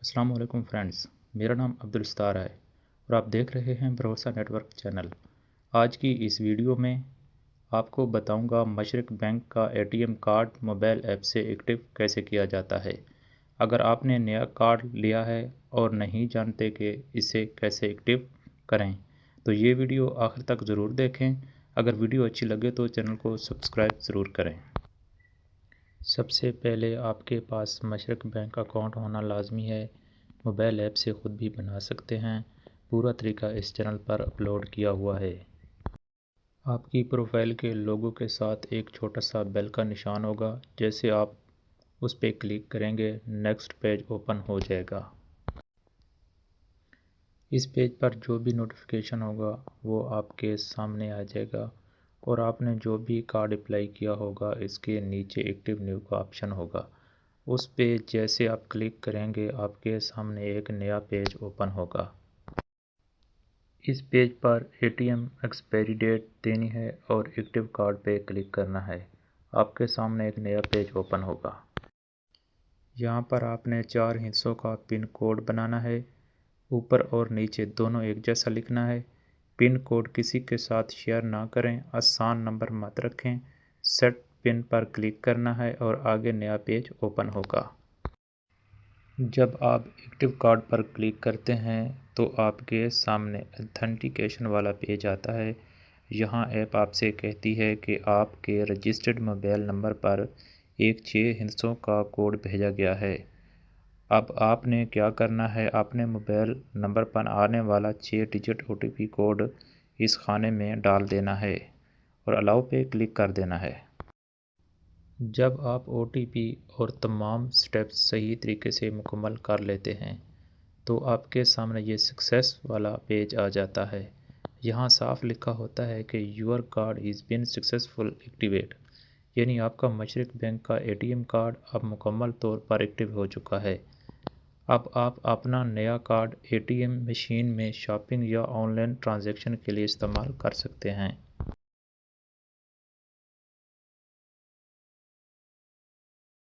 अस्सलाम वालेकुम फ्रेंड्स, मेरा नाम अब्दुल सत्तार है और आप देख रहे हैं भरोसा नेटवर्क चैनल। आज की इस वीडियो में आपको बताऊंगा मशरक बैंक का एटीएम कार्ड मोबाइल ऐप से एक्टिव कैसे किया जाता है। अगर आपने नया कार्ड लिया है और नहीं जानते कि इसे कैसे एक्टिव करें तो ये वीडियो आखिर तक ज़रूर देखें। अगर वीडियो अच्छी लगे तो चैनल को सब्सक्राइब ज़रूर करें। सबसे पहले आपके पास मशरक बैंक अकाउंट होना लाजमी है। मोबाइल ऐप से ख़ुद भी बना सकते हैं। पूरा तरीका इस चैनल पर अपलोड किया हुआ है। आपकी प्रोफाइल के लोगो के साथ एक छोटा सा बेल का निशान होगा। जैसे आप उस पर क्लिक करेंगे नेक्स्ट पेज ओपन हो जाएगा। इस पेज पर जो भी नोटिफिकेशन होगा वो आपके सामने आ जाएगा और आपने जो भी कार्ड अप्लाई किया होगा इसके नीचे एक्टिव न्यू का ऑप्शन होगा। उस पे जैसे आप क्लिक करेंगे आपके सामने एक नया पेज ओपन होगा। इस पेज पर एटीएम एक्सपायरी डेट देनी है और एक्टिव कार्ड पे क्लिक करना है। आपके सामने एक नया पेज ओपन होगा। यहाँ पर आपने 4 हिस्सों का पिन कोड बनाना है। ऊपर और नीचे दोनों एक जैसा लिखना है। पिन कोड किसी के साथ शेयर ना करें। आसान नंबर मत रखें। सेट पिन पर क्लिक करना है और आगे नया पेज ओपन होगा। जब आप एक्टिव कार्ड पर क्लिक करते हैं तो आपके सामने ऑथेंटिकेशन वाला पेज आता है। यहाँ ऐप आपसे कहती है कि आपके रजिस्टर्ड मोबाइल नंबर पर एक 6 हिस्सों का कोड भेजा गया है। अब आपने क्या करना है, अपने मोबाइल नंबर पर आने वाला 6 डिजिट OTP कोड इस खाने में डाल देना है और अलाउ पे क्लिक कर देना है। जब आप OTP और तमाम स्टेप्स सही तरीके से मुकम्मल कर लेते हैं तो आपके सामने ये सक्सेस वाला पेज आ जाता है। यहाँ साफ लिखा होता है कि your card is been successful activate, यानी आपका मशरक बैंक का ATM कार्ड अब मुकम्मल तौर पर एक्टिव हो चुका है। अब आप अपना नया कार्ड ATM मशीन में शॉपिंग या ऑनलाइन ट्रांजैक्शन के लिए इस्तेमाल कर सकते हैं।